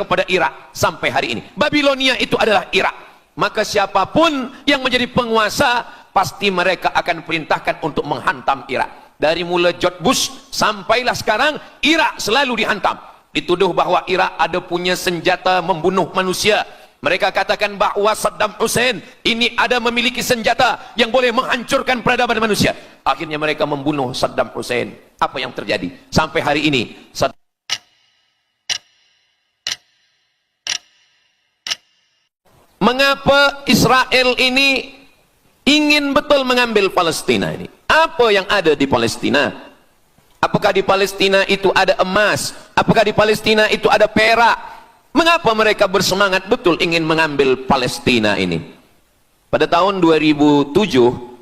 kepada Irak sampai hari ini. Babilonia itu adalah Irak. Maka siapapun yang menjadi penguasa, pasti mereka akan perintahkan untuk menghantam Irak. Dari mula George Bush sampailah sekarang, Irak selalu dihantam. Dituduh bahwa Irak ada punya senjata membunuh manusia. Mereka katakan bahwa Saddam Hussein ini ada memiliki senjata yang boleh menghancurkan peradaban manusia. Akhirnya mereka membunuh Saddam Hussein. Apa yang terjadi? Sampai hari ini mengapa Israel ini ingin betul mengambil Palestina ini? Apa yang ada di Palestina? Apakah di Palestina itu ada emas? Apakah di Palestina itu ada perak? Mengapa mereka bersemangat betul ingin mengambil Palestina ini? Pada tahun 2007,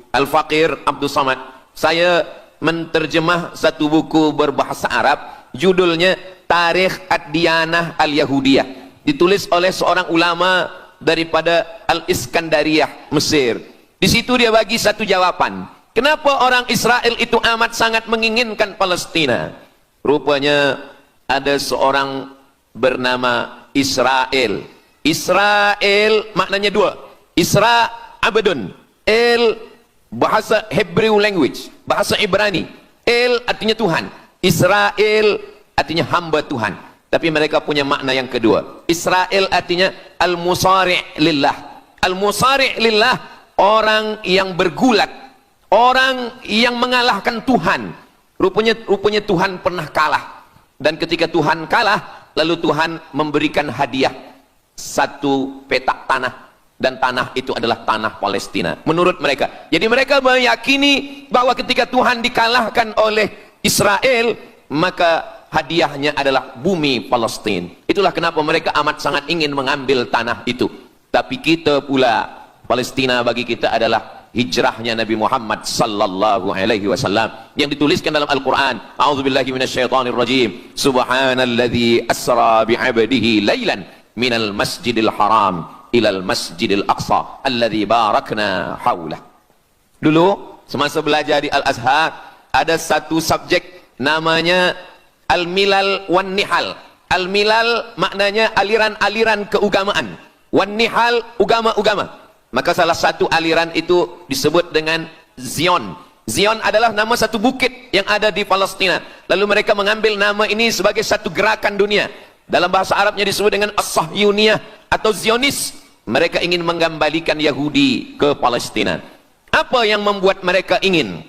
Al-Faqir Abdul Samad, saya menterjemah satu buku berbahasa Arab, judulnya Tarikh Ad-Diyanah Al-Yahudiyah, ditulis oleh seorang ulama daripada Al-Iskandariyah, Mesir. Di situ dia bagi satu jawaban. Kenapa orang Israel itu amat sangat menginginkan Palestina? Rupanya ada seorang bernama Israel. Israel maknanya dua. Isra abdun. El bahasa Hebrew language, bahasa Ibrani. El artinya Tuhan. Israel artinya hamba Tuhan. Tapi mereka punya makna yang kedua. Israel artinya al-musari' lillah. Al-musari' lillah, orang yang bergulat, orang yang mengalahkan Tuhan. Rupanya Tuhan pernah kalah. Dan ketika Tuhan kalah, lalu Tuhan memberikan hadiah satu petak tanah, dan tanah itu adalah tanah Palestina menurut mereka. Jadi mereka meyakini bahwa ketika Tuhan dikalahkan oleh Israel, maka hadiahnya adalah bumi Palestina. Itulah kenapa mereka amat sangat ingin mengambil tanah itu. Tapi kita pula, Palestina bagi kita adalah hijrahnya Nabi Muhammad sallallahu alaihi wasallam yang dituliskan dalam Al-Quran. A'udzubillahi minasyaitonir rajim. Subhanalladzi asra bi'abdihi lailan minal masjidil haram ilal masjidil aqsa alladzi barakna haulah. Dulu semasa belajar di Al-Azhar, ada satu subjek namanya Al-Milal wan Nihal. Al-Milal maknanya aliran-aliran keagamaan, wan Nihal agama-agama. Maka salah satu aliran itu disebut dengan Zion. Zion adalah nama satu bukit yang ada di Palestina. Lalu mereka mengambil nama ini sebagai satu gerakan dunia. Dalam bahasa Arabnya disebut dengan As-Sahyuniyah atau Zionis. Mereka ingin mengembalikan Yahudi ke Palestina. Apa yang membuat mereka ingin?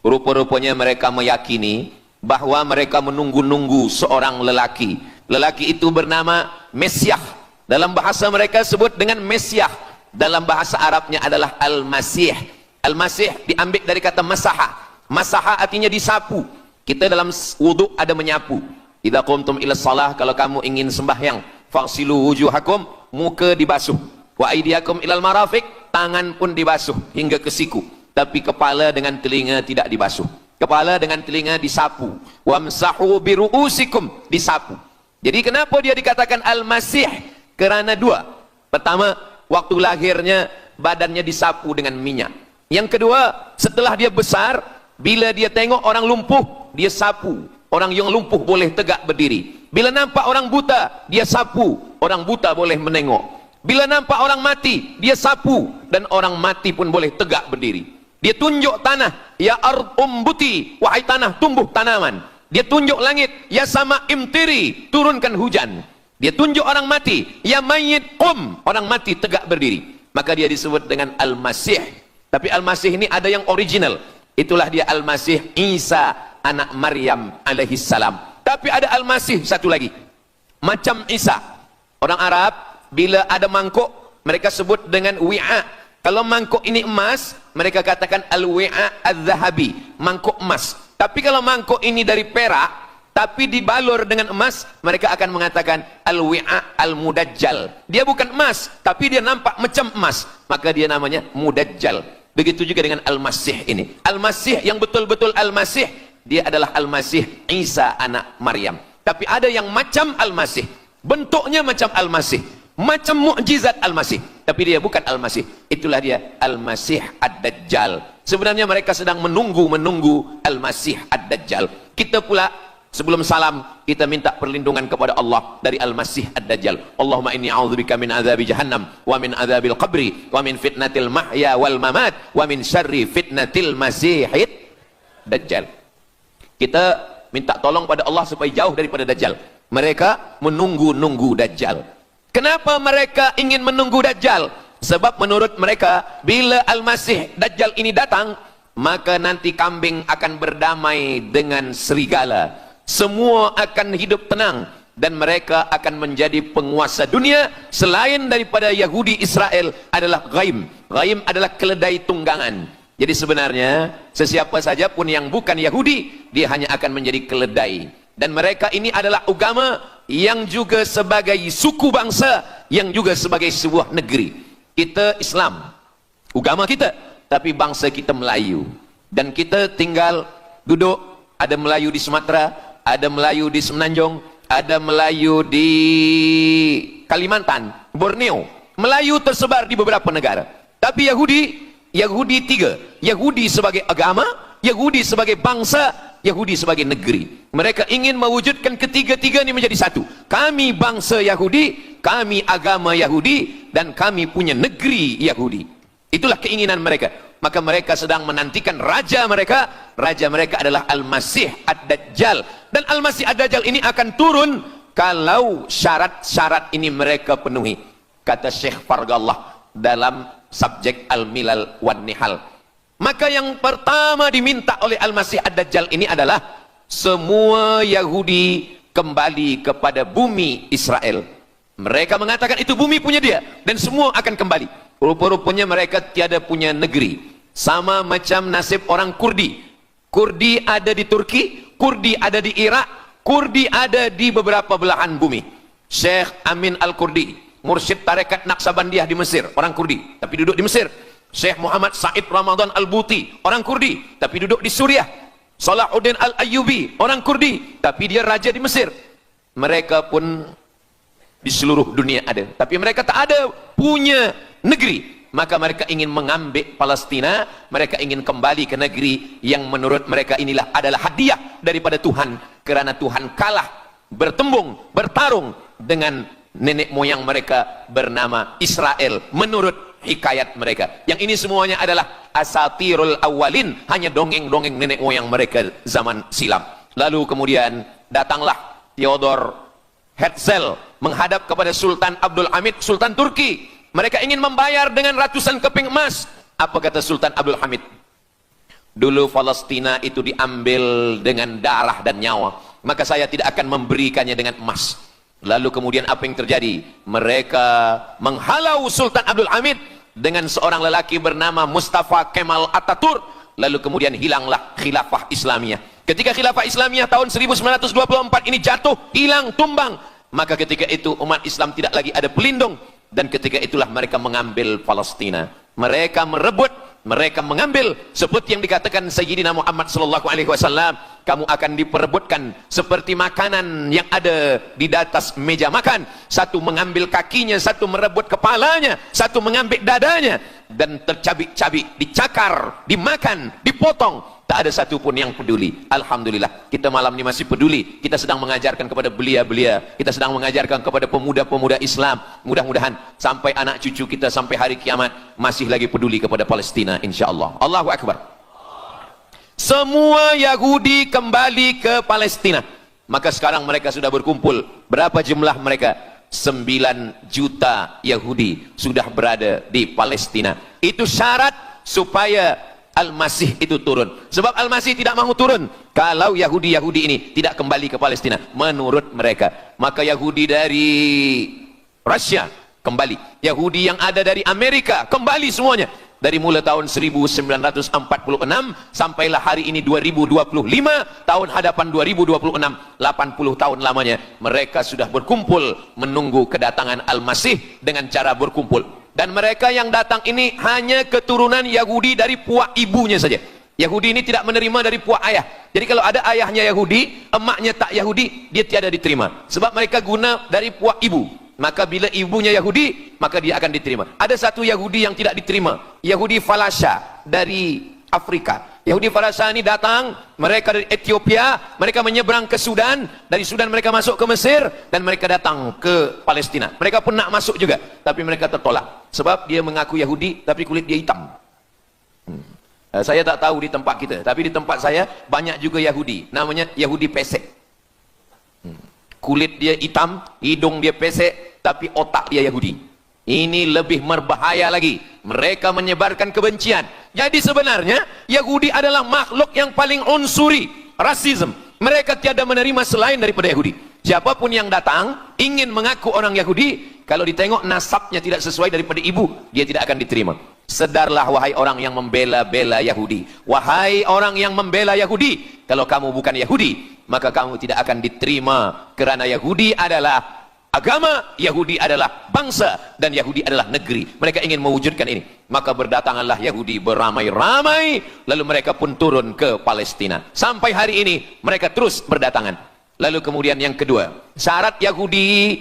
Rupa-rupanya mereka meyakini bahwa mereka menunggu-nunggu seorang lelaki. Lelaki itu bernama Mesiah. Dalam bahasa mereka sebut dengan Mesiah. Dalam bahasa Arabnya adalah Al-Masih. Al-Masih diambil dari kata masaha. Masaha artinya disapu. Kita dalam wudhu ada menyapu. Idza qumtum ila shalah, kalau kamu ingin sembahyang, faghsilu wujuhakum, muka dibasuh. Wa aydiyakum ilal marafiq, tangan pun dibasuh hingga ke siku. Tapi kepala dengan telinga tidak dibasuh. Kepala dengan telinga disapu. Wamsahu biru'usikum, disapu. Jadi kenapa dia dikatakan Al-Masih? Kerana dua. Pertama, waktu lahirnya badannya disapu dengan minyak. Yang kedua, setelah dia besar, bila dia tengok orang lumpuh, dia sapu. Orang yang lumpuh boleh tegak berdiri. Bila nampak orang buta, dia sapu. Orang buta boleh menengok. Bila nampak orang mati, dia sapu. Dan orang mati pun boleh tegak berdiri. Dia tunjuk tanah, ya ard umbuti, wahai tanah tumbuh tanaman. Dia tunjuk langit, ya sama imtiri, turunkan hujan. Dia tunjuk orang mati, ya mayyit qum, orang mati tegak berdiri. Maka dia disebut dengan Al-Masih. Tapi Al-Masih ini ada yang original. Itulah dia Al-Masih Isa anak Maryam alaihi salam. Tapi ada Al-Masih satu lagi. Macam Isa. Orang Arab bila ada mangkuk, mereka sebut dengan wi'a. Kalau mangkuk ini emas, mereka katakan al-wi'a al-zahabi, mangkuk emas. Tapi kalau mangkuk ini dari perak, tapi dibalur dengan emas, mereka akan mengatakan al-wi'a al-mudajjal. Dia bukan emas, tapi dia nampak macam emas, maka dia namanya mudajjal. Begitu juga dengan Al-Masih ini. Al-Masih yang betul-betul Al-Masih, dia adalah Al-Masih Isa anak Maryam. Tapi ada yang macam Al-Masih, bentuknya macam Al-Masih, macam mukjizat Al-Masih, tapi dia bukan Al-Masih. Itulah dia Al-Masih Ad-Dajjal. Sebenarnya mereka sedang menunggu Al-Masih Ad-Dajjal. Kita pula Sebelum salam, kita minta perlindungan kepada Allah dari Al-Masih Ad-Dajjal. Allahumma inni a'udzubika min adzabi jahannam wa min adzabil qabri wa min fitnatil mahya wal mamat wa min syarri fitnatil masihid Dajjal. Kita minta tolong pada Allah supaya jauh daripada Dajjal. Mereka menunggu-nunggu Dajjal. Kenapa mereka ingin menunggu Dajjal? Sebab menurut mereka, bila Al-Masih Dajjal ini datang, maka nanti kambing akan berdamai dengan serigala. Semua akan hidup tenang dan mereka akan menjadi penguasa dunia. Selain daripada Yahudi Israel adalah ghaim. Ghaim adalah keledai tunggangan. Jadi sebenarnya sesiapa saja pun yang bukan Yahudi, dia hanya akan menjadi keledai. Dan mereka ini adalah agama yang juga sebagai suku bangsa, yang juga sebagai sebuah negeri. Kita Islam, agama kita, tapi bangsa kita Melayu. Dan kita tinggal duduk, ada Melayu di Sumatera, ada Melayu di Semenanjung, ada Melayu di Kalimantan, Borneo. Melayu tersebar di beberapa negara. Tapi Yahudi tiga. Yahudi sebagai agama, Yahudi sebagai bangsa, Yahudi sebagai negeri. Mereka ingin mewujudkan ketiga-tiga ini menjadi satu. Kami bangsa Yahudi, kami agama Yahudi, dan kami punya negeri Yahudi. Itulah keinginan mereka. Maka mereka sedang menantikan raja mereka. Raja mereka adalah Al-Masih Ad-Dajjal. Dan Al-Masih Ad-Dajjal ini akan turun kalau syarat-syarat ini mereka penuhi. Kata Syekh Fargallah dalam subjek Al-Milal wan Nihal. Maka yang pertama diminta oleh Al-Masih Ad-Dajjal ini adalah semua Yahudi kembali kepada bumi Israel. Mereka mengatakan itu bumi punya dia dan semua akan kembali. Rupa-rupanya mereka tiada punya negeri. Sama macam nasib orang Kurdi. Kurdi ada di Turki, Kurdi ada di Irak, Kurdi ada di beberapa belahan bumi. Syekh Amin Al-Kurdi, mursyid tarekat Naqsabandiyah di Mesir, orang Kurdi, tapi duduk di Mesir. Syekh Muhammad Said Ramadan Al-Buti, orang Kurdi, tapi duduk di Suriah. Salahuddin Al-Ayyubi, orang Kurdi, tapi dia raja di Mesir. Mereka pun di seluruh dunia ada, tapi mereka tak ada punya negeri. Maka mereka ingin mengambil Palestina, mereka ingin kembali ke negeri yang menurut mereka inilah adalah hadiah daripada Tuhan, kerana Tuhan kalah bertembung, bertarung dengan nenek moyang mereka bernama Israel menurut hikayat mereka. Yang ini semuanya adalah asatirul awalin, hanya dongeng-dongeng nenek moyang mereka zaman silam. Lalu kemudian datanglah Theodor Herzl menghadap kepada Sultan Abdul Hamid, Sultan Turki. Mereka ingin membayar dengan ratusan keping emas. Apa kata Sultan Abdul Hamid? Dulu Palestina itu diambil dengan darah dan nyawa, maka saya tidak akan memberikannya dengan emas. Lalu kemudian apa yang terjadi? Mereka menghalau Sultan Abdul Hamid dengan seorang lelaki bernama Mustafa Kemal Ataturk. Lalu kemudian hilanglah khilafah Islamiyah. Ketika khilafah Islamiyah tahun 1924 ini jatuh, hilang, tumbang, maka ketika itu umat Islam tidak lagi ada pelindung. Dan ketika itulah mereka mengambil Palestina. Mereka merebut, mereka mengambil, seperti yang dikatakan Sayyidina Muhammad sallallahu alaihi wasallam, kamu akan diperebutkan seperti makanan yang ada di atas meja makan. Satu mengambil kakinya, satu merebut kepalanya, satu mengambil dadanya, dan tercabik-cabik, dicakar, dimakan, dipotong. Tak ada satu pun yang peduli. Alhamdulillah, kita malam ini masih peduli. Kita sedang mengajarkan kepada belia-belia, kita sedang mengajarkan kepada pemuda-pemuda Islam. Mudah-mudahan sampai anak cucu kita sampai hari kiamat masih lagi peduli kepada Palestina, insya-Allah. Allahu Akbar. Semua Yahudi kembali ke Palestina. Maka sekarang mereka sudah berkumpul. Berapa jumlah mereka? 9 juta Yahudi sudah berada di Palestina. Itu syarat supaya Al-Masih itu turun. Sebab Al-Masih tidak mahu turun kalau Yahudi-Yahudi ini tidak kembali ke Palestina menurut mereka. Maka Yahudi dari Rusia kembali, Yahudi yang ada dari Amerika kembali semuanya. Dari mulai tahun 1946 sampailah hari ini 2025, tahun hadapan 2026, 80 tahun lamanya mereka sudah berkumpul menunggu kedatangan Al-Masih dengan cara berkumpul. Dan mereka yang datang ini hanya keturunan Yahudi dari puak ibunya saja. Yahudi ini tidak menerima dari puak ayah. Jadi kalau ada ayahnya Yahudi, emaknya tak Yahudi, dia tiada diterima. Sebab mereka guna dari puak ibu. Maka bila ibunya Yahudi, maka dia akan diterima. Ada satu Yahudi yang tidak diterima, Yahudi Falasha dari Afrika. Yahudi Farasani datang, mereka dari Ethiopia, mereka menyeberang ke Sudan, dari Sudan mereka masuk ke Mesir, dan mereka datang ke Palestina. Mereka pun nak masuk juga, tapi mereka tertolak. Sebab dia mengaku Yahudi, tapi kulit dia hitam. Saya tak tahu di tempat kita, tapi di tempat saya banyak juga Yahudi, namanya Yahudi pesek. Kulit dia hitam, hidung dia pesek, tapi otak dia Yahudi. Ini lebih berbahaya lagi. Mereka menyebarkan kebencian. Jadi sebenarnya Yahudi adalah makhluk yang paling unsuri, rasisme. Mereka tiada menerima selain daripada Yahudi. Siapapun yang datang ingin mengaku orang Yahudi, kalau ditengok nasabnya tidak sesuai daripada ibu, dia tidak akan diterima. Sedarlah wahai orang yang membela-bela Yahudi. Wahai orang yang membela Yahudi, kalau kamu bukan Yahudi, maka kamu tidak akan diterima, kerana Yahudi adalah agama, Yahudi adalah bangsa, dan Yahudi adalah negeri. Mereka ingin mewujudkan ini. Maka berdatanganlah Yahudi beramai-ramai, lalu mereka pun turun ke Palestina. Sampai hari ini mereka terus berdatangan. Lalu kemudian yang kedua, syarat Yahudi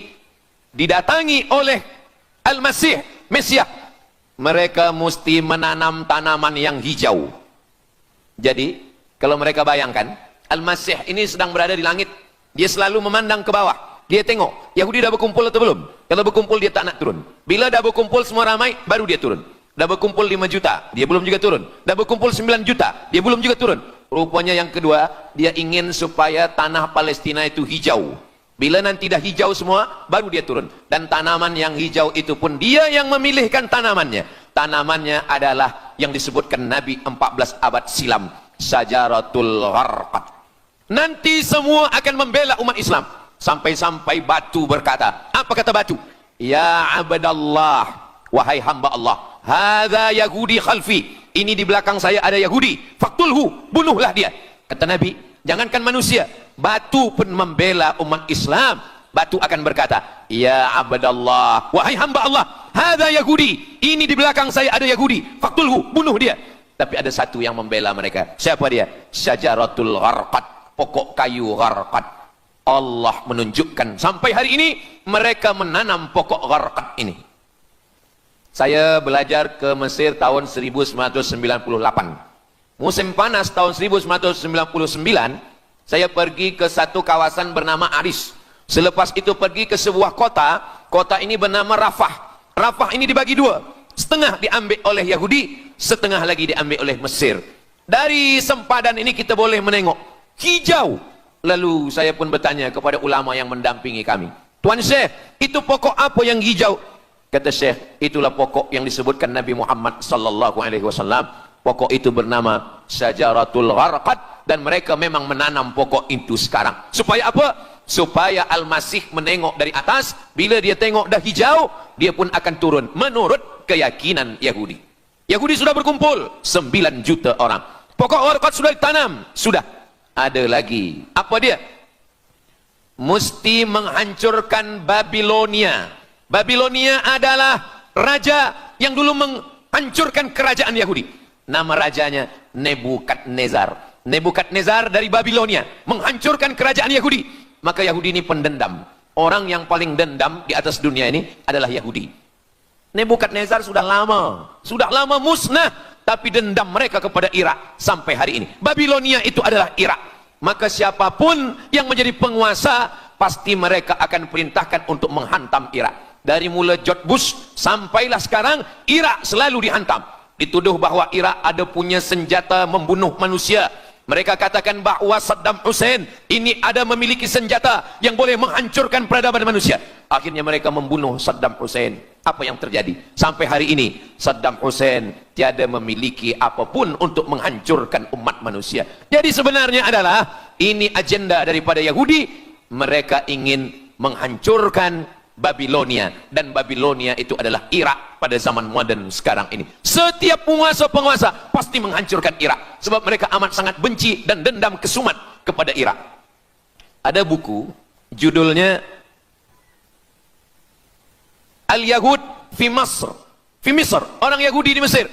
didatangi oleh Al-Masih, Mesias, mereka mesti menanam tanaman yang hijau. Jadi kalau mereka bayangkan, Al-Masih ini sedang berada di langit, dia selalu memandang ke bawah. Dia tengok, Yahudi dah berkumpul atau belum? Kalau berkumpul dia tak nak turun. Bila dah berkumpul semua ramai, baru dia turun. Dah berkumpul 5 juta, dia belum juga turun. Dah berkumpul 9 juta, dia belum juga turun. Rupanya yang kedua, dia ingin supaya tanah Palestina itu hijau. Bila nanti dah hijau semua, baru dia turun. Dan tanaman yang hijau itu pun dia yang memilihkan tanamannya. Tanamannya adalah yang disebutkan Nabi 14 abad silam, Syajaratul Gharqad. Nanti semua akan membela umat Islam. Sampai-sampai batu berkata, apa kata batu? Ya abdallah, wahai hamba Allah, hadza Yahudi khalfi, ini di belakang saya ada Yahudi, faktulhu, bunuhlah dia. Kata Nabi, jangankan manusia, batu pun membela umat Islam. Batu akan berkata, ya abdallah, wahai hamba Allah, hadza Yahudi, ini di belakang saya ada Yahudi, faktulhu, bunuh dia. Tapi ada satu yang membela mereka. Siapa dia? Syajaratul Gharqad, pokok kayu Gharqad. Allah menunjukkan sampai hari ini mereka menanam pokok Gharqad ini. Saya belajar ke Mesir tahun 1998. Musim panas tahun 1999, saya pergi ke satu kawasan bernama Aris. Selepas itu pergi ke sebuah kota, kota ini bernama Rafah. Rafah ini dibagi dua, setengah diambil oleh Yahudi, setengah lagi diambil oleh Mesir. Dari sempadan ini kita boleh menengok hijau. Lalu saya pun bertanya kepada ulama yang mendampingi kami, Tuan Syekh, itu pokok apa yang hijau? Kata Syekh, itulah pokok yang disebutkan Nabi Muhammad sallallahu alaihi wasallam. Pokok itu bernama Syajaratul Gharqad, dan mereka memang menanam pokok itu sekarang. Supaya apa? Supaya Al-Masih menengok dari atas, bila dia tengok dah hijau, dia pun akan turun menurut keyakinan Yahudi. Yahudi sudah berkumpul 9 juta orang. Pokok Gharqad sudah ditanam, sudah. Ada lagi, apa dia? Mesti menghancurkan Babilonia. Babilonia adalah raja yang dulu menghancurkan kerajaan Yahudi. Nama rajanya Nebukadnezar. Nebukadnezar dari Babilonia menghancurkan kerajaan Yahudi. Maka Yahudi ini pendendam. Orang yang paling dendam di atas dunia ini adalah Yahudi. Nebukadnezar sudah lama musnah, tapi dendam mereka kepada Irak sampai hari ini. Babilonia itu adalah Irak. Maka siapapun yang menjadi penguasa, pasti mereka akan perintahkan untuk menghantam Irak. Dari mula George Bush sampailah sekarang, Irak selalu dihantam. Dituduh bahwa Irak ada punya senjata membunuh manusia. Mereka katakan bahawa Saddam Hussein ini ada memiliki senjata yang boleh menghancurkan peradaban manusia. Akhirnya mereka membunuh Saddam Hussein. Apa yang terjadi? Sampai hari ini Saddam Hussein tiada memiliki apapun untuk menghancurkan umat manusia. Jadi sebenarnya adalah ini agenda daripada Yahudi. Mereka ingin menghancurkan Babilonia, dan Babilonia itu adalah Irak pada zaman modern sekarang ini. Setiap penguasa-penguasa pasti menghancurkan Irak, sebab mereka amat sangat benci dan dendam kesumat kepada Irak. Ada buku judulnya Al-Yahud fi Masr, fi Misr, orang Yahudi di Mesir.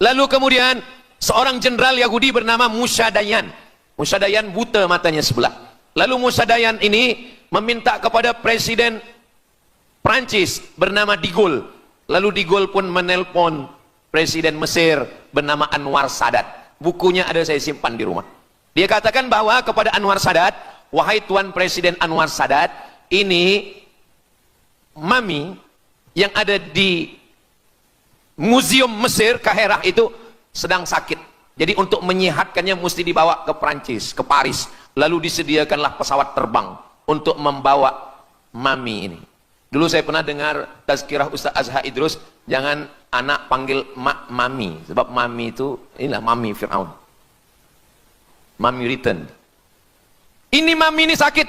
Lalu kemudian seorang jenderal Yahudi bernama Musa Dayan. Musa Dayan buta matanya sebelah. Lalu Musa Dayan ini meminta kepada Presiden Prancis bernama De Gaulle. Lalu De Gaulle pun menelpon Presiden Mesir bernama Anwar Sadat. Bukunya ada saya simpan di rumah. Dia katakan bahwa kepada Anwar Sadat, wahai Tuan Presiden Anwar Sadat, ini mami yang ada di Museum Mesir, Kaherah itu sedang sakit. Jadi untuk menyehatkannya mesti dibawa ke Prancis, ke Paris. Lalu disediakanlah pesawat terbang untuk membawa mami ini. Dulu saya pernah dengar tazkirah Ustaz Azhar Idrus, jangan anak panggil mak mami, sebab mami itu inilah mami Fir'aun. Mami return. Ini mami ini sakit,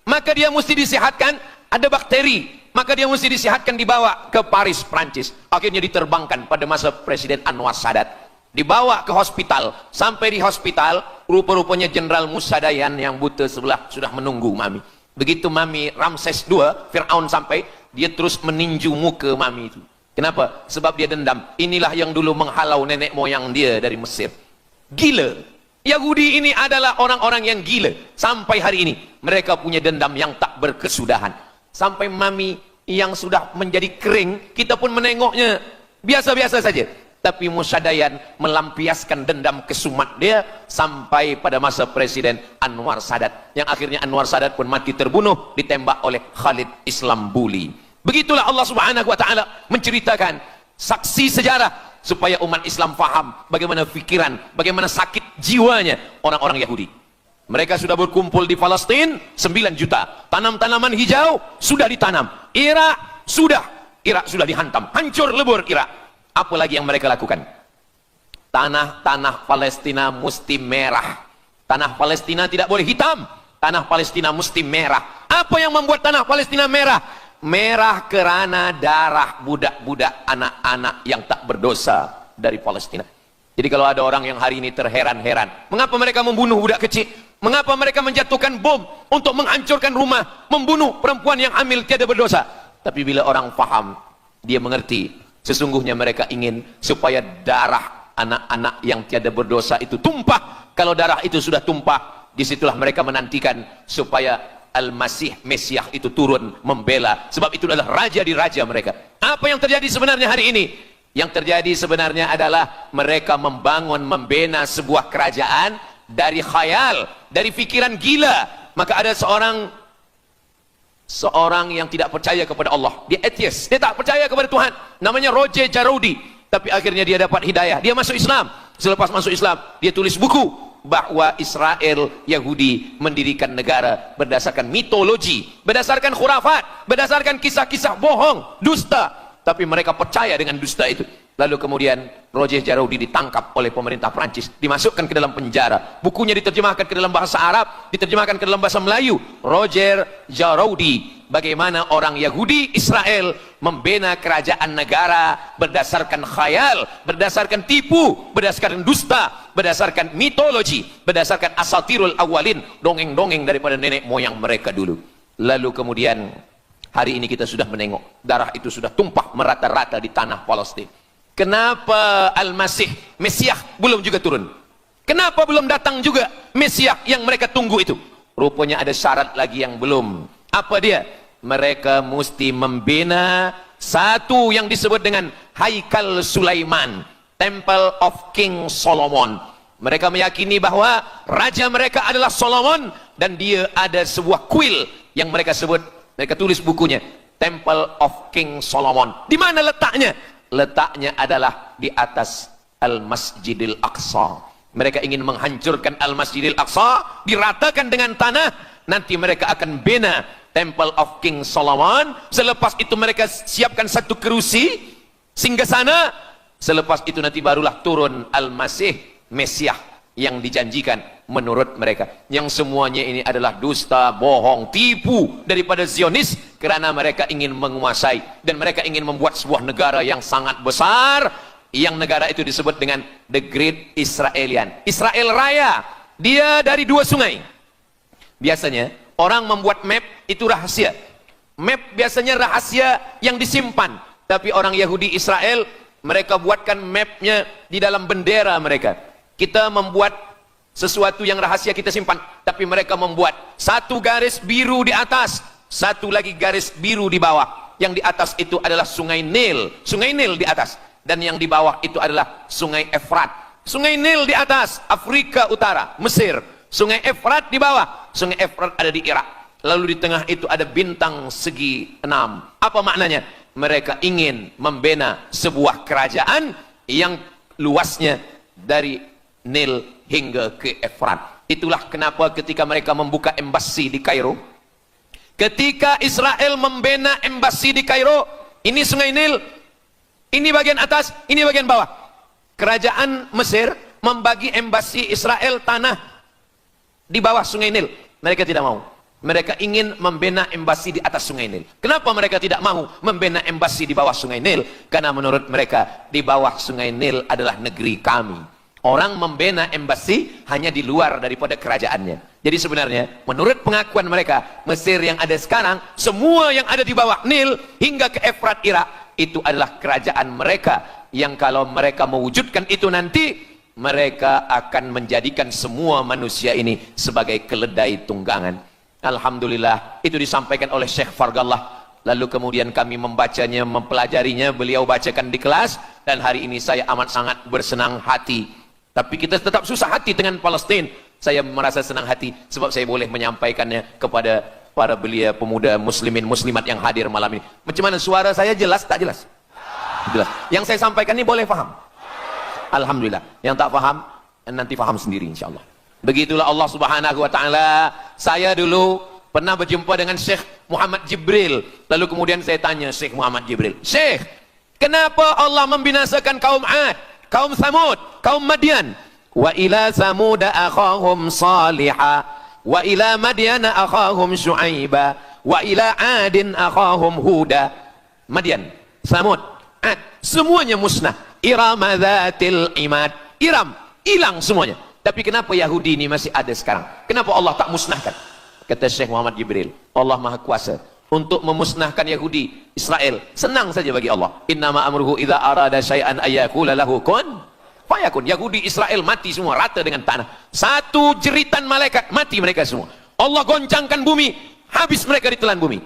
maka dia mesti disehatkan, ada bakteri, maka dia mesti disehatkan, dibawa ke Paris, Prancis. Akhirnya diterbangkan pada masa Presiden Anwar Sadat. Dibawa ke hospital, sampai di hospital, rupa-rupanya Jenderal Musa Dayan yang buta sebelah sudah menunggu mami. Begitu mami Ramses II, Fir'aun sampai, dia terus meninju muka mami itu. Kenapa? Sebab dia dendam. Inilah yang dulu menghalau nenek moyang dia dari Mesir. Gila. Yahudi ini adalah orang-orang yang gila. Sampai hari ini, mereka punya dendam yang tak berkesudahan. Sampai mami yang sudah menjadi kering, kita pun menengoknya biasa-biasa saja. Tapi Musa Dayan melampiaskan dendam kesumat dia sampai pada masa Presiden Anwar Sadat, yang akhirnya Anwar Sadat pun mati terbunuh ditembak oleh Khalid Islambuli. Begitulah Allah Subhanahu wa taala menceritakan saksi sejarah supaya umat Islam faham bagaimana pikiran, bagaimana sakit jiwanya orang-orang Yahudi. Mereka sudah berkumpul di Palestina 9 juta. Tanam-tanaman hijau sudah ditanam. Irak sudah dihantam, hancur lebur Irak. Apa lagi yang mereka lakukan? Tanah Palestina mesti merah. Tanah Palestina tidak boleh hitam. Tanah Palestina mesti merah. Apa yang membuat tanah Palestina merah? Merah kerana darah budak-budak, anak-anak yang tak berdosa dari Palestina. Jadi kalau ada orang yang hari ini terheran-heran, mengapa mereka membunuh budak kecil? Mengapa mereka menjatuhkan bom untuk menghancurkan rumah, membunuh perempuan yang hamil tiada berdosa? Tapi bila orang faham, dia mengerti. Sesungguhnya mereka ingin supaya darah anak-anak yang tiada berdosa itu tumpah. Kalau darah itu sudah tumpah, disitulah mereka menantikan supaya Al-Masih, Mesiah itu turun membela. Sebab itu adalah raja di raja mereka. Apa yang terjadi sebenarnya hari ini? Yang terjadi sebenarnya adalah mereka membangun, membina sebuah kerajaan dari khayal, dari pikiran gila. Maka ada seorang yang tidak percaya kepada Allah, dia atheist, dia tak percaya kepada Tuhan, namanya Roger Jarroudi, tapi akhirnya dia dapat hidayah, dia masuk Islam. Selepas masuk Islam, dia tulis buku bahwa Israel, Yahudi mendirikan negara berdasarkan mitologi, berdasarkan khurafat, berdasarkan kisah-kisah bohong, dusta, tapi mereka percaya dengan dusta itu. Lalu kemudian Roger Jarroudi ditangkap oleh pemerintah Prancis, dimasukkan ke dalam penjara. Bukunya diterjemahkan ke dalam bahasa Arab, diterjemahkan ke dalam bahasa Melayu. Roger Jarroudi, bagaimana orang Yahudi Israel membina kerajaan negara berdasarkan khayal, berdasarkan tipu, berdasarkan dusta, berdasarkan mitologi, berdasarkan asatirul awalin, dongeng-dongeng daripada nenek moyang mereka dulu. Lalu kemudian hari ini kita sudah menengok, darah itu sudah tumpah merata-rata di tanah Palestina. Kenapa Al-Masih, Mesiah belum juga turun? Kenapa belum datang juga Mesiah yang mereka tunggu itu? Rupanya ada syarat lagi yang belum. Apa dia? Mereka mesti membina satu yang disebut dengan Haikal Sulaiman, Temple of King Solomon. Mereka meyakini bahwa raja mereka adalah Solomon, dan dia ada sebuah kuil yang mereka sebut, mereka tulis bukunya, Temple of King Solomon. Di mana letaknya? Letaknya adalah di atas Al-Masjidil Aqsa. Mereka ingin menghancurkan Al-Masjidil Aqsa, diratakan dengan tanah. Nanti mereka akan bina Temple of King Solomon. Selepas itu mereka siapkan satu kerusi singgasana. Selepas itu nanti barulah turun Al-Masih, Mesiah yang dijanjikan menurut mereka. Yang semuanya ini adalah dusta, bohong, tipu daripada Zionis, kerana mereka ingin menguasai dan mereka ingin membuat sebuah negara yang sangat besar, yang negara itu disebut dengan The Great Israelian, Israel Raya. Dia dari 2 sungai. Biasanya orang membuat map itu rahasia. Map biasanya rahasia yang disimpan, tapi orang Yahudi Israel, mereka buatkan mapnya di dalam bendera mereka. Kita membuat sesuatu yang rahasia kita simpan, tapi mereka membuat satu garis biru di atas, satu lagi garis biru di bawah. Yang di atas itu adalah sungai Nil di atas, dan yang di bawah itu adalah sungai Efrat. Sungai Nil di atas, Afrika Utara, Mesir. Sungai Efrat di bawah, Sungai Efrat ada di Irak. Lalu di tengah itu ada bintang segi 6. Apa maknanya? Mereka ingin membina sebuah kerajaan yang luasnya dari Nil hingga ke Efrat. Itulah kenapa ketika mereka membuka embasi di Kairo, ketika Israel membina embasi di Kairo, ini Sungai Nil, ini bagian atas, ini bagian bawah. Kerajaan Mesir membagi embasi Israel tanah di bawah Sungai Nil. Mereka tidak mau. Mereka ingin membina embasi di atas Sungai Nil. Kenapa mereka tidak mau membina embasi di bawah Sungai Nil? Karena menurut mereka di bawah Sungai Nil adalah negeri kami. Orang membina embasi hanya di luar daripada kerajaannya. Jadi sebenarnya menurut pengakuan mereka, Mesir yang ada sekarang, semua yang ada di bawah Nil hingga ke Efrat Irak, itu adalah kerajaan mereka. Yang kalau mereka mewujudkan itu nanti, mereka akan menjadikan semua manusia ini sebagai keledai tunggangan. Alhamdulillah, itu disampaikan oleh Syekh Fargallah. Lalu kemudian kami membacanya, mempelajarinya, beliau bacakan di kelas, dan hari ini saya amat sangat bersenang hati. Tapi kita tetap susah hati dengan Palestina. Saya merasa senang hati sebab saya boleh menyampaikannya kepada para belia pemuda muslimin muslimat yang hadir malam ini. Macam mana suara saya, jelas tak jelas? Jelas. Yang saya sampaikan ini boleh faham? Alhamdulillah. Yang tak faham, nanti faham sendiri insyaAllah. Begitulah Allah subhanahu wa ta'ala. Saya dulu pernah berjumpa dengan Syekh Muhammad Jibril. Lalu kemudian saya tanya Syekh Muhammad Jibril, Syekh, kenapa Allah membinasakan kaum Ad, kaum Samud, kaum Madian? Wa ila Samuda akhahum Salihah, wa ila Madiana akhahum Syu'aiba, wa ila Adin akhahum Huda. Madian, Samud, Ad, semuanya musnah. Irama dzatil imad, Iram, hilang semuanya. Tapi kenapa Yahudi ini masih ada sekarang? Kenapa Allah tak musnahkan? Kata Syekh Muhammad Jibril, Allah Maha Kuasa untuk memusnahkan Yahudi, Israel. Senang saja bagi Allah. Innama amruhu idza arada syai'an ayyaqula lahu kun fayakun. Yahudi Israel mati semua rata dengan tanah. Satu jeritan malaikat mati mereka semua. Allah goncangkan bumi, habis mereka ditelan bumi.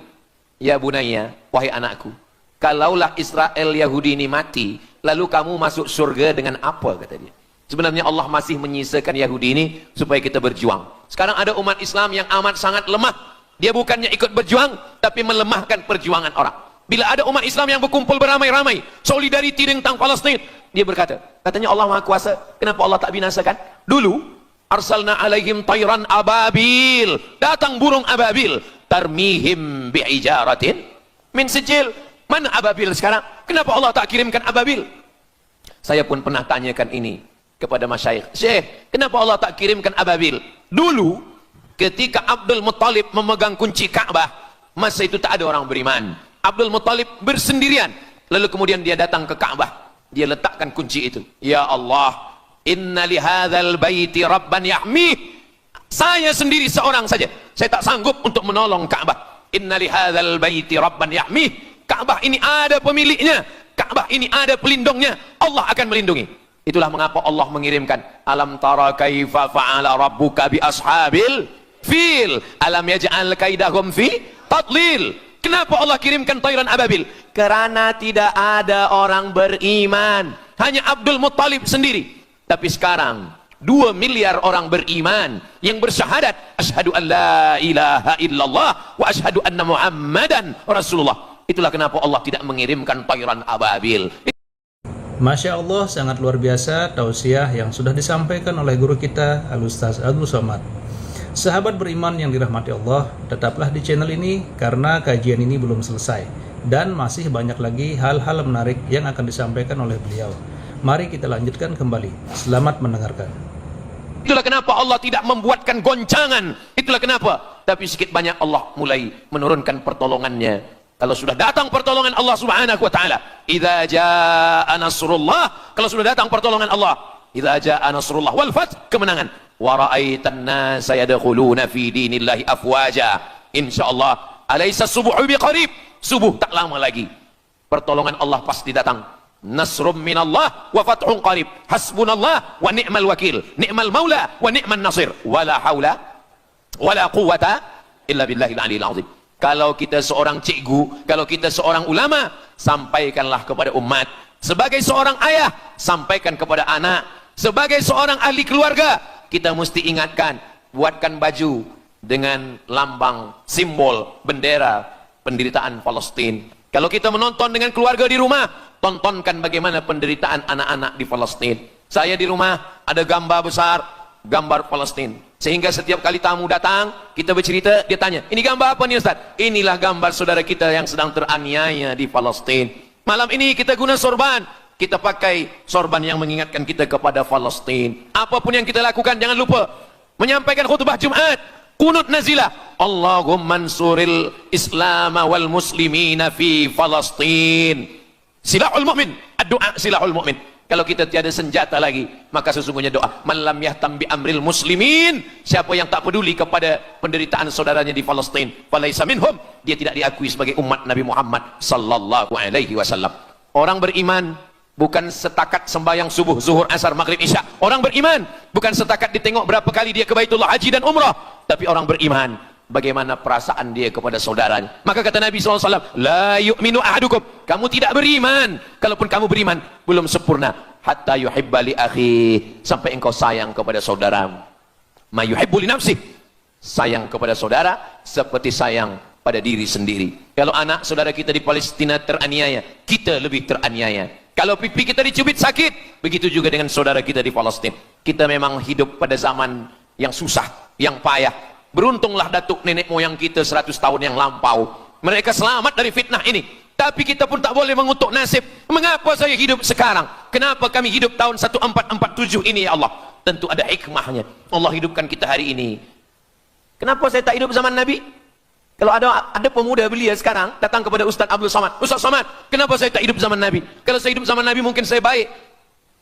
Ya bunayya, wahai anakku, kalaulah Israel Yahudi ini mati, lalu kamu masuk surga dengan apa, kata dia. Sebenarnya Allah masih menyisakan Yahudi ini supaya kita berjuang. Sekarang ada umat Islam yang amat sangat lemah. Dia bukannya ikut berjuang, tapi melemahkan perjuangan orang. Bila ada umat Islam yang berkumpul beramai-ramai, solidariti tentang Palestina, dia berkata, katanya Allah Maha Kuasa, kenapa Allah tak binasakan? Dulu, arsalna alaihim tayran ababil, datang burung ababil, tarmihim bi'ijaratin min sijil. Mana ababil sekarang? Kenapa Allah tak kirimkan ababil? Saya pun pernah tanyakan ini kepada masyayikh, Syekh, kenapa Allah tak kirimkan ababil? Dulu ketika Abdul Muttalib memegang kunci Ka'bah, masa itu tak ada orang beriman. Abdul Muttalib bersendirian, lalu kemudian dia datang ke Ka'bah, dia letakkan kunci itu. Ya Allah, inna lihadzal baiti rabban yahmih. Saya sendiri seorang saja, saya tak sanggup untuk menolong Ka'bah. Inna lihadzal baiti rabban yahmih. Ka'bah ini ada pemiliknya, Ka'bah ini ada pelindungnya, Allah akan melindungi. Itulah mengapa Allah mengirimkan alam tara kaifa fa'ala rabbuka bi ashabil fil alam yaj'al kaidahum fi tadlil. Kenapa Allah kirimkan tayran ababil? Karena tidak ada orang beriman, hanya Abdul Muttalib sendiri. Tapi sekarang 2 miliar orang beriman yang bersyahadat asyhadu an la ilaha illallah wa asyhadu anna muhammadan rasulullah. Itulah kenapa Allah tidak mengirimkan tayran ababil. Masya Allah, sangat luar biasa tausiah yang sudah disampaikan oleh guru kita Al-Ustaz Abdul Somad. Sahabat beriman yang dirahmati Allah, tetaplah di channel ini karena kajian ini belum selesai dan masih banyak lagi hal-hal menarik yang akan disampaikan oleh beliau. Mari kita lanjutkan kembali. Selamat mendengarkan. Itulah kenapa Allah tidak membuatkan goncangan. Itulah kenapa. Tapi sedikit banyak Allah mulai menurunkan pertolongannya. Kalau sudah datang pertolongan Allah subhanahu wa ta'ala, idza jaa nasrullah, kalau sudah datang pertolongan Allah, idza jaa nasrullah wal fath, kemenangan, wa ra'aitan nasa yadkhuluna fi dinillahi afwaja, insyaallah alaysa subuhu biqarib, subuh tak lama lagi pertolongan Allah pasti datang. Nasrum minallah wa fathun qarib, hasbunallah wa ni'mal wakil, ni'mal maula wa ni'man nasir, wala haula wala quwwata illa billahil aliyil azim. Kalau kita seorang cikgu, kalau kita seorang ulama, sampaikanlah kepada umat. Sebagai seorang ayah, sampaikan kepada anak. Sebagai seorang ahli keluarga, kita mesti ingatkan, buatkan baju dengan lambang, simbol, bendera penderitaan Palestina. Kalau kita menonton dengan keluarga di rumah, tontonkan bagaimana penderitaan anak-anak di Palestina. Saya di rumah ada gambar besar, gambar Palestina. Sehingga setiap kali tamu datang, kita bercerita, dia tanya, ini gambar apa nih Ustaz? Inilah gambar saudara kita yang sedang teraniaya di Palestina. Malam ini kita guna sorban, kita pakai sorban yang mengingatkan kita kepada Palestina. Apapun yang kita lakukan, jangan lupa menyampaikan khutbah Jumat, kunut nazilah, Allahumma ansuril Islam wal muslimina fi Palestin. Silahul mu'min, doa silahul mu'min. Kalau kita tiada senjata lagi, maka sesungguhnya doa, man lam yahtam bi amril muslimin, siapa yang tak peduli kepada penderitaan saudaranya di Palestin, falaisa minhum, dia tidak diakui sebagai umat Nabi Muhammad sallallahu alaihi wasallam. Orang beriman bukan setakat sembahyang subuh, zuhur, asar, maghrib, isya. Orang beriman bukan setakat ditengok berapa kali dia ke Baitullah haji dan umrah, tapi orang beriman bagaimana perasaan dia kepada saudaranya. Maka kata Nabi SAW, la yu'minu ahadukum, kamu tidak beriman, kalaupun kamu beriman belum sempurna, hatta yuhibba li akhi, sampai engkau sayang kepada saudaramu. Ma yuhibbu li nafsih, sayang kepada saudara seperti sayang pada diri sendiri. Kalau anak saudara kita di Palestina teraniaya, kita lebih teraniaya. Kalau pipi kita dicubit sakit, begitu juga dengan saudara kita di Palestina. Kita memang hidup pada zaman yang susah, yang payah. Beruntunglah datuk nenek moyang kita 100 tahun yang lampau, mereka selamat dari fitnah ini. Tapi kita pun tak boleh mengutuk nasib. Mengapa saya hidup sekarang? Kenapa kami hidup tahun 1447 ini ya Allah? Tentu ada hikmahnya. Allah hidupkan kita hari ini. Kenapa saya tak hidup zaman Nabi? Kalau ada pemuda belia sekarang datang kepada Ustaz Abdul Somad, Ustaz Somad, kenapa saya tak hidup zaman Nabi? Kalau saya hidup zaman Nabi mungkin saya baik.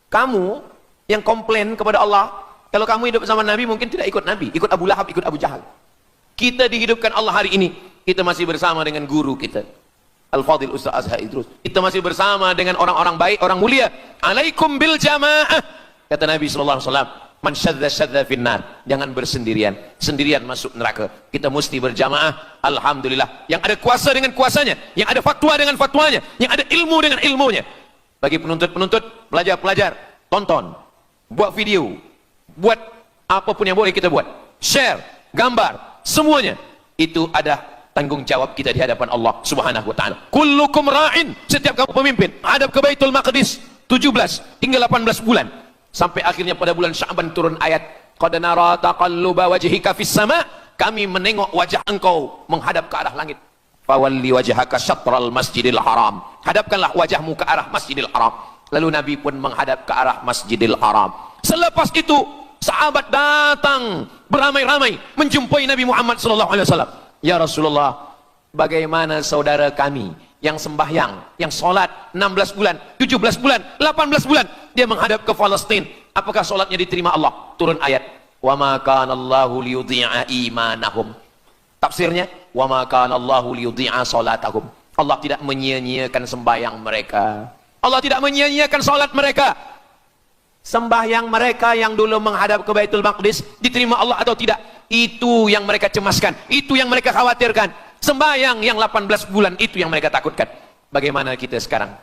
Kamu yang komplain kepada Allah, kalau kamu hidup zaman Nabi mungkin tidak ikut Nabi, ikut Abu Lahab, ikut Abu Jahal. Kita dihidupkan Allah hari ini, kita masih bersama dengan guru kita, Al-Fadhil Ustaz Azhar Idrus. Kita masih bersama dengan orang-orang baik, orang mulia. Alaikum bil jamaah, kata Nabi SAW, man syadza syadza finnar, jangan bersendirian, sendirian masuk neraka. Kita mesti berjamaah. Alhamdulillah, yang ada kuasa dengan kuasanya, yang ada fatwa dengan fatwanya, yang ada ilmu dengan ilmunya. Bagi penuntut-penuntut, pelajar-pelajar, tonton, buat video, buat apapun yang boleh kita buat, share, gambar, semuanya itu ada tanggung jawab kita di hadapan Allah Subhanahu wa taala. Kullukum ra'in, setiap kamu pemimpin, hadap ke Baitul Maqdis 17 hingga 18 bulan, sampai akhirnya pada bulan Sya'ban turun ayat, qad nara taqalluba wajhika fis sama', kami menengok wajah engkau menghadap ke arah langit. Fawalli wajhaka syatral masjidil haram, hadapkanlah wajahmu ke arah Masjidil Haram. Lalu Nabi pun menghadap ke arah Masjidil Haram. Selepas itu sahabat datang beramai-ramai menjumpai Nabi Muhammad SAW. Ya Rasulullah, bagaimana saudara kami yang sembahyang, yang solat 16 bulan, 17 bulan, 18 bulan, dia menghadap ke Palestina, apakah solatnya diterima Allah? Turun ayat, wa ma kana Allahu liyudhi'a imanahum. Tafsirnya, wa ma kana Allahu liyudhi'a salatahum. Allah tidak menyia-nyiakan sembahyang mereka, Allah tidak menyia-nyiakan solat mereka. Sembahyang mereka yang dulu menghadap ke Baitul Maqdis diterima Allah atau tidak, itu yang mereka cemaskan, itu yang mereka khawatirkan. Sembahyang yang 18 bulan itu yang mereka takutkan. Bagaimana kita sekarang?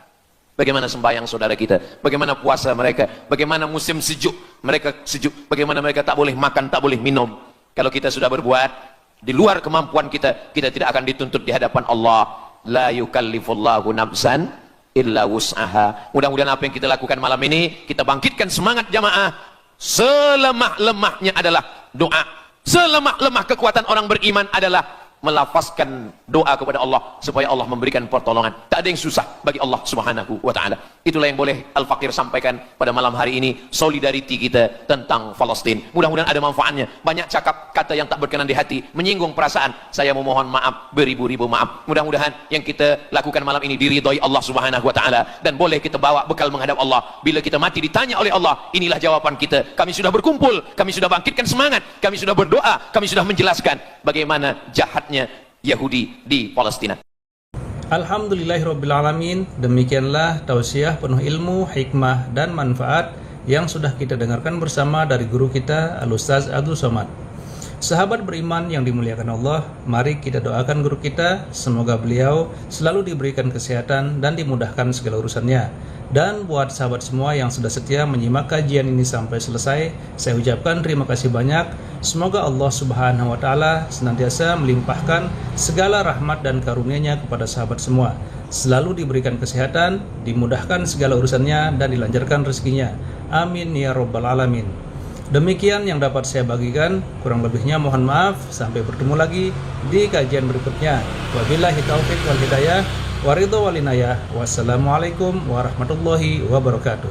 Bagaimana sembahyang saudara kita? Bagaimana puasa mereka? Bagaimana musim sejuk? Mereka sejuk. Bagaimana mereka tak boleh makan, tak boleh minum? Kalau kita sudah berbuat di luar kemampuan kita, kita tidak akan dituntut di hadapan Allah. La yukallifullahu nafsan illa wus'aha. Mudah-mudahan apa yang kita lakukan malam ini, kita bangkitkan semangat jamaah. Selemah-lemahnya adalah doa. Selemah-lemah kekuatan orang beriman adalah melafazkan doa kepada Allah supaya Allah memberikan pertolongan. Tak ada yang susah bagi Allah Subhanahu wa taala. Itulah yang boleh Al-Fakir sampaikan pada malam hari ini, solidariti kita tentang Palestina. Mudah-mudahan ada manfaatnya. Banyak cakap kata yang tak berkenan di hati, menyinggung perasaan, saya memohon maaf beribu-ribu maaf. Mudah-mudahan yang kita lakukan malam ini diridhai Allah Subhanahu wa taala dan boleh kita bawa bekal menghadap Allah. Bila kita mati ditanya oleh Allah, inilah jawaban kita. Kami sudah berkumpul, kami sudah bangkitkan semangat, kami sudah berdoa, kami sudah menjelaskan bagaimana jahatnya Yahudi di Palestina. Alhamdulillahirrabbilalamin. Demikianlah tausiah penuh ilmu, hikmah, dan manfaat yang sudah kita dengarkan bersama dari guru kita Al-Ustaz Abdul Somad. Sahabat beriman yang dimuliakan Allah, mari kita doakan guru kita, semoga beliau selalu diberikan kesehatan dan dimudahkan segala urusannya. Dan buat sahabat semua yang sudah setia menyimak kajian ini sampai selesai, saya ucapkan terima kasih banyak. Semoga Allah Subhanahu wa Ta'ala senantiasa melimpahkan segala rahmat dan karunia-Nya kepada sahabat semua, selalu diberikan kesehatan, dimudahkan segala urusannya, dan dilancarkan rezekinya. Amin ya Rabbal Alamin. Demikian yang dapat saya bagikan, kurang lebihnya mohon maaf. Sampai bertemu lagi di kajian berikutnya. Wabillahi taufiq wal hidayah, waridho walinayah. Wassalamualaikum warahmatullahi wabarakatuh.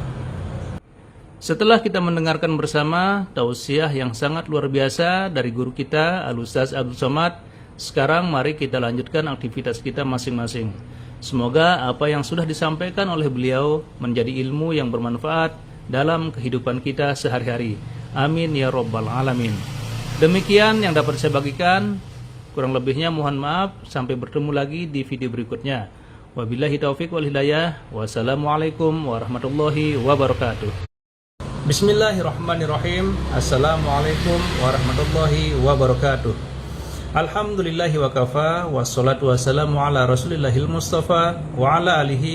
Setelah kita mendengarkan bersama tausiah yang sangat luar biasa dari guru kita Al-Ustaz Abdul Somad, sekarang mari kita lanjutkan aktivitas kita masing-masing. Semoga apa yang sudah disampaikan oleh beliau menjadi ilmu yang bermanfaat dalam kehidupan kita sehari-hari. Amin ya Rabbal Alamin. Demikian yang dapat saya bagikan, kurang lebihnya mohon maaf. Sampai bertemu lagi di video berikutnya. Wabillahi taufiq wal hidayah. Wassalamualaikum warahmatullahi wabarakatuh. Bismillahirrahmanirrahim. Assalamualaikum warahmatullahi wabarakatuh. Alhamdulillahi wa kafa, wassalatu wassalamu ala rasulillahil mustafa wa ala alihi